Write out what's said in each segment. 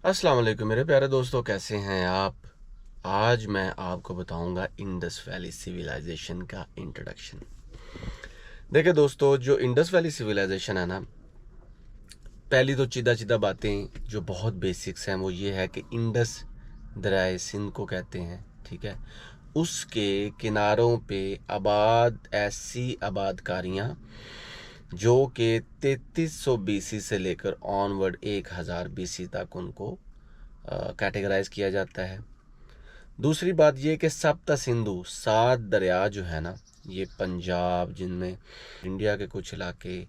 अस्सलाम वालेकुम मेरे प्यारे दोस्तों, कैसे हैं आप। आज मैं आपको बताऊंगा इंडस वैली सिविलाइजेशन का इंट्रोडक्शन। देखिए दोस्तों, जो इंडस वैली सिविलाइजेशन है ना, पहली तो सीधा सीधा बातें जो बहुत बेसिक्स हैं वो ये है कि इंडस दरिया सिंध को कहते हैं, ठीक है। उसके किनारों पे आबाद ऐसी आबादकारियाँ जो कि 3300 बीसी से लेकर ऑनवर्ड 1000 बीसी तक उनको कैटेगराइज किया जाता है। दूसरी बात ये कि सप्त सिंधु 7 दरिया जो है ना, ये पंजाब, जिनमें इंडिया के कुछ इलाके,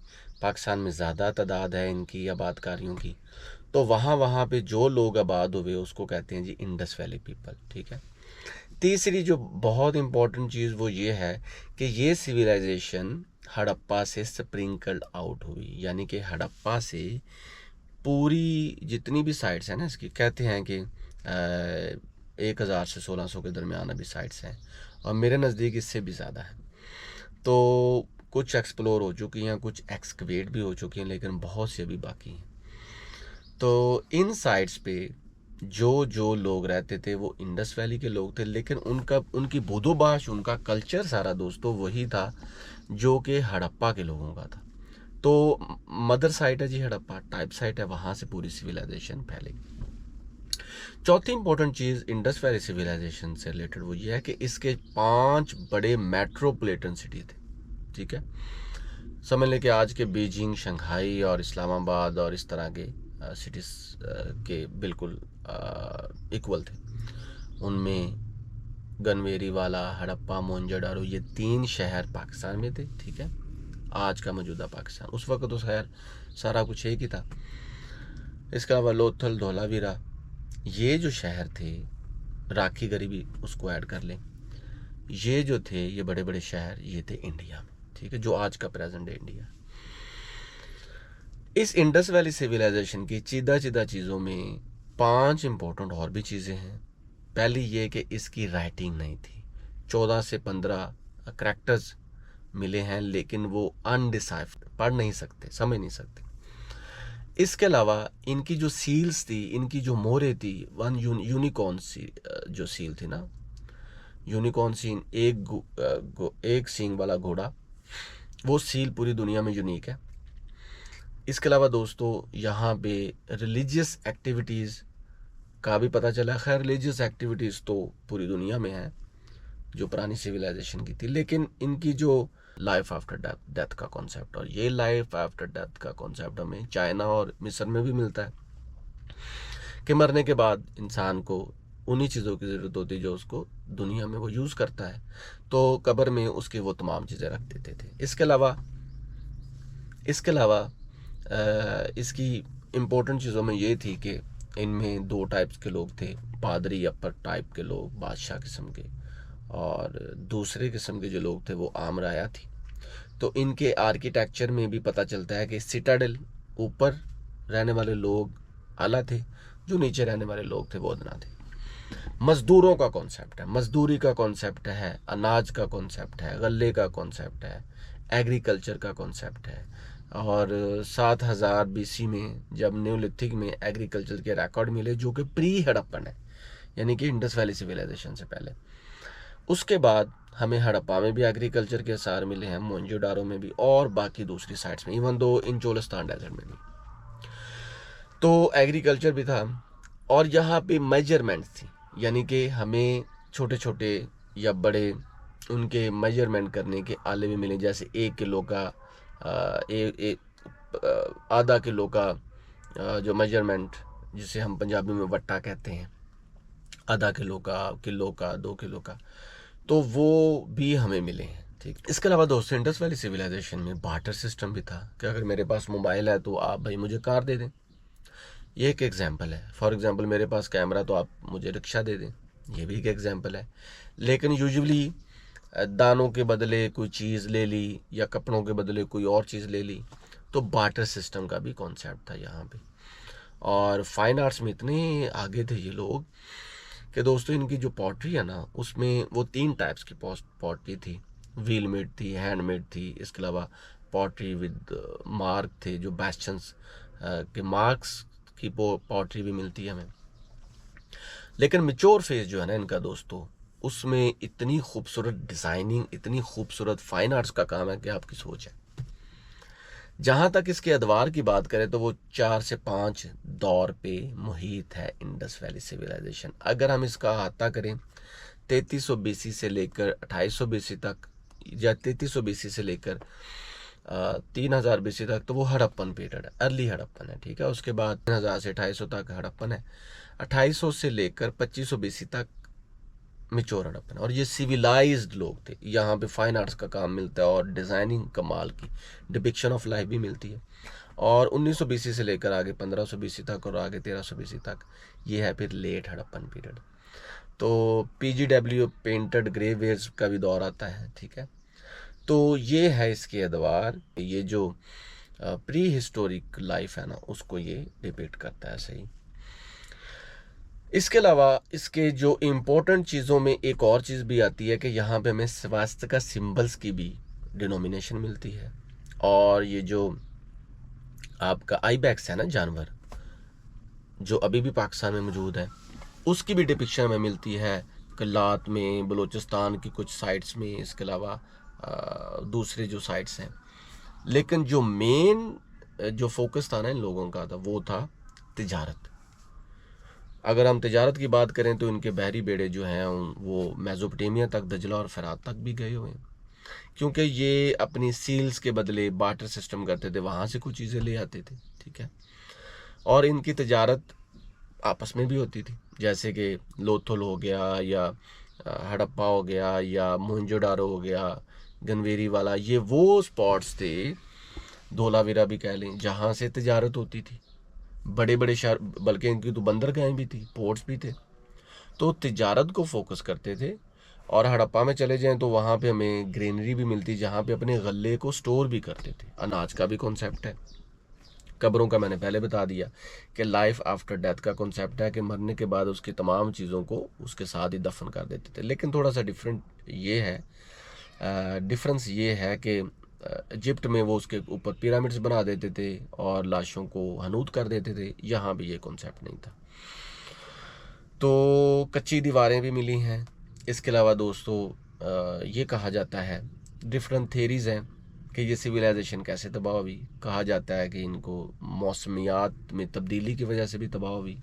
पाकिस्तान में ज़्यादा तादाद है इनकी आबादकारियों की, तो वहाँ वहाँ पे जो लोग आबाद हुए उसको कहते हैं जी इंडस वैली पीपल, ठीक है। तीसरी जो बहुत इम्पोर्टेंट चीज़ वो ये है कि ये सिविलाइजेशन हड़प्पा से स्प्रिंकल्ड आउट हुई, यानी कि हड़प्पा से पूरी जितनी भी साइट्स हैं ना, इसकी कहते हैं कि 1000 से 1600 के दरमियान अभी साइट्स हैं, और मेरे नज़दीक इससे भी ज़्यादा है। तो कुछ एक्सप्लोर हो चुकी हैं, कुछ एक्सकवेट भी हो चुकी हैं, लेकिन बहुत सी अभी बाकी हैं। तो इन साइट्स पे जो जो लोग रहते थे वो इंडस वैली के लोग थे, लेकिन उनकी बोदोबाश, उनका कल्चर सारा दोस्तों वही था जो कि हड़प्पा के लोगों का था। तो मदर साइट है जी हड़प्पा, टाइप साइट है, वहाँ से पूरी सिविलाइजेशन फैलेगी। चौथी इंपॉर्टेंट चीज़ इंडस वैली सिविलाइजेशन से रिलेटेड वो ये है कि इसके 5 बड़े मेट्रोपॉलिटन सिटी थे, ठीक है। समझ लें कि आज के बीजिंग, शंघाई और इस्लामाबाद और इस तरह के सिटीज़ के बिल्कुल इक्वल थे। उनमें गनवेरी वाला, हड़प्पा, मोहनजोदाड़ो, ये 3 शहर पाकिस्तान में थे, ठीक है। आज का मौजूदा पाकिस्तान, उस वक्त तो खैर सारा कुछ एक ही था। इसके अलावा लोथल, धोलावीरा, ये जो शहर थे, राखी गरीबी उसको ऐड कर लें, ये जो थे ये बड़े बड़े शहर ये थे इंडिया में, ठीक है, जो आज का प्रेजेंट है इंडिया। इस इंडस वैली सिविलाइजेशन की चीदा चीदा चीज़ों में 5 इंपॉर्टेंट और भी चीज़ें हैं। पहली ये कि इसकी राइटिंग नहीं थी। 14 से 15 करैक्टर्स मिले हैं, लेकिन वो अनडिसाइफ्ड, पढ़ नहीं सकते, समझ नहीं सकते। इसके अलावा इनकी जो सील्स थी, इनकी जो मोहरें थी, वन यूनिकॉर्न सी जो सील थी ना, यूनिकॉर्न सील, एक सींग वाला घोड़ा, वो सील पूरी दुनिया में यूनिक है। इसके अलावा दोस्तों यहाँ पे रिलीजियस एक्टिविटीज़ का भी पता चला। खैर रिलीजियस एक्टिविटीज़ तो पूरी दुनिया में है जो पुरानी सिविलाइजेशन की थी, लेकिन इनकी जो लाइफ आफ्टर डेथ डेथ का कॉन्सेप्ट, और ये लाइफ आफ्टर डेथ का कॉन्सेप्ट हमें चाइना और मिस्र में भी मिलता है कि मरने के बाद इंसान को उन्हीं चीज़ों की ज़रूरत होती है जो उसको दुनिया में वो यूज़ करता है, तो कब्र में उसकी वो तमाम चीज़ें रख देते थे। इसके अलावा इसकी इम्पोर्टेंट चीज़ों में ये थी कि इनमें 2 टाइप्स के लोग थे, पादरी अपर टाइप के लोग, बादशाह किस्म के, और दूसरे किस्म के जो लोग थे वो आम राया थी। तो इनके आर्किटेक्चर में भी पता चलता है कि सिटाडेल, ऊपर रहने वाले लोग आला थे, जो नीचे रहने वाले लोग थे वो अदना थे। मजदूरों का कॉन्सेप्ट है, मजदूरी का कॉन्सेप्ट है, अनाज का कॉन्सेप्ट है, गले का कॉन्सेप्ट है, एग्रीकल्चर का कॉन्सेप्ट है। और 7000 बीसी में जब न्यूलिथिक में एग्रीकल्चर के रिकॉर्ड मिले जो कि प्री हड़प्पन है, यानी कि इंडस वैली सिविलाइजेशन से पहले। उसके बाद हमें हड़प्पा में भी एग्रीकल्चर के आसार मिले हैं, मोहनजोदाड़ो में भी, और बाकी दूसरी साइट्स में, इवन दो इन चोलिस्तान डेजर्ट में भी तो एग्रीकल्चर भी था। और यहाँ पे मेजरमेंट्स थी, यानी कि हमें छोटे छोटे या बड़े उनके मेजरमेंट करने के आले भी मिले, जैसे 1 किलो का आधा किलो का जो मेजरमेंट, जिसे हम पंजाबी में वट्टा कहते हैं, आधा किलो का 2 किलो का, तो वो भी हमें मिले हैं, ठीक। इसके अलावा दोस्तों इंडस वैली सिविलाइजेशन में बार्टर सिस्टम भी था कि अगर मेरे पास मोबाइल है तो आप भाई मुझे कार दे दें, ये एक एग्जाम्पल है। फॉर एग्जाम्पल मेरे पास कैमरा तो आप मुझे रिक्शा दे दें, ये भी एक एग्जाम्पल है। लेकिन यूजुअली दानों के बदले कोई चीज़ ले ली या कपड़ों के बदले कोई और चीज़ ले ली, तो बार्टर सिस्टम का भी कॉन्सेप्ट था यहाँ पे। और फाइन आर्ट्स में इतने आगे थे ये लोग कि दोस्तों इनकी जो पॉटरी है ना, उसमें वो 3 टाइप्स की पॉटरी थी। व्हील मेड थी, हैंड मेड थी, इसके अलावा पॉटरी विद मार्क थे, जो बैस्टन्स के मार्क्स की पॉटरी भी मिलती है हमें। लेकिन मेच्योर फेज जो है ना इनका दोस्तों, उसमें इतनी खूबसूरत डिज़ाइनिंग, इतनी खूबसूरत फाइन आर्ट्स का काम है कि आपकी सोच है। जहाँ तक इसके अदवार की बात करें तो वो 4 से 5 दौर पे मुहित है इंडस वैली सिविलाइजेशन। अगर हम इसका अहाता करें 3300 बीसी से लेकर 2800 बीसी तक, या 3300 बीसी से लेकर 3000 बीसी तक, तो वो हड़प्पन पीरियड है, अर्ली हड़प्पन है, ठीक है। उसके बाद 3000 से 2800 तक हड़प्पन है, 2800 से लेकर 2500 बीसी तक मेच्योर हड़प्पन। और ये सिविलाइज्ड लोग थे। यहाँ पे फाइन आर्ट्स का काम मिलता है और डिज़ाइनिंग कमाल की, डिपिक्शन ऑफ लाइफ भी मिलती है। और 1900 बीसी से लेकर आगे 1500 बीसी तक और आगे 1300 बीसी तक ये है फिर लेट हड़प्पन पीरियड। तो PGW पेंटेड ग्रेवेयर्स का भी दौर आता है, ठीक है। तो ये है इसके अदवार, ये जो प्री हिस्टोरिक लाइफ है ना उसको ये डिपिक्ट करता है, सही। इसके अलावा इसके जो इम्पोर्टेंट चीज़ों में एक और चीज़ भी आती है कि यहाँ पे हमें स्वास्थ्य सिंबल्स की भी डिनोमिनेशन मिलती है। और ये जो आपका आईबैक्स है ना जानवर, जो अभी भी पाकिस्तान में मौजूद है, उसकी भी डिपिक्शन हमें मिलती है कल्लात में, बलूचिस्तान की कुछ साइट्स में, इसके अलावा दूसरे जो साइट्स हैं। लेकिन जो मेन जो फोकस था ना इन लोगों का था वो था तिजारत। अगर हम तिजारत की बात करें तो इनके बहरी बेड़े जो हैं वो मेसोपोटामिया तक, दजला और फरात तक भी गए हुए हैं, क्योंकि ये अपनी सील्स के बदले बार्टर सिस्टम करते थे, वहाँ से कुछ चीज़ें ले आते थे, ठीक है। और इनकी तिजारत आपस में भी होती थी, जैसे कि लोथल हो गया या हड़प्पा हो गया या मोहनजोदारो हो गया, गनवेरी वाला, ये वो स्पॉट्स थे, धोलावीरा भी कह लें, जहाँ से तिजारत होती थी। बड़े बड़े शहर, बल्कि इनकी तो बंदरगाहें भी थी, पोर्ट्स भी थे, तो तिजारत को फोकस करते थे। और हड़प्पा में चले जाएं तो वहाँ पे हमें ग्रेनरी भी मिलती, जहाँ पे अपने गले को स्टोर भी करते थे। अनाज का भी कॉन्सेप्ट है। कब्रों का मैंने पहले बता दिया कि लाइफ आफ्टर डेथ का कॉन्सेप्ट है कि मरने के बाद उसकी तमाम चीज़ों को उसके साथ ही दफन कर देते थे। लेकिन थोड़ा सा डिफरेंस ये है कि इजिप्ट में वो उसके ऊपर पिरामिड्स बना देते थे और लाशों को हनूत कर देते थे, यहाँ भी ये कॉन्सेप्ट नहीं था। तो कच्ची दीवारें भी मिली हैं। इसके अलावा दोस्तों ये कहा जाता है, डिफरेंट थेरीज़ हैं कि ये सिविलाइजेशन कैसे तबाह हुई। कहा जाता है कि इनको मौसमियात में तब्दीली की वजह से भी तबाह हुई,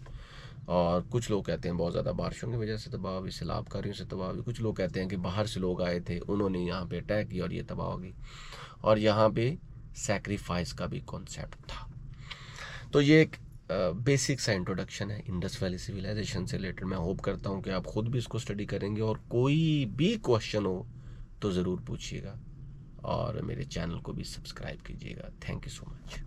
और कुछ लोग कहते हैं बहुत ज़्यादा बारिशों की वजह से तबाह हुई, सैलाबकारियों से तबाह हुई। कुछ लोग कहते हैं कि बाहर से लोग आए थे, उन्होंने यहाँ पे अटैक किया और ये तबाह हो गई। और यहाँ पे सैक्रिफाइस का भी कॉन्सेप्ट था। तो ये एक बेसिक सा इंट्रोडक्शन है इंडस वैली सिविलाइजेशन से रिलेटेड। मैं होप करता हूँ कि आप खुद भी इसको स्टडी करेंगे, और कोई भी क्वेश्चन हो तो ज़रूर पूछिएगा, और मेरे चैनल को भी सब्सक्राइब कीजिएगा। Thank you so much.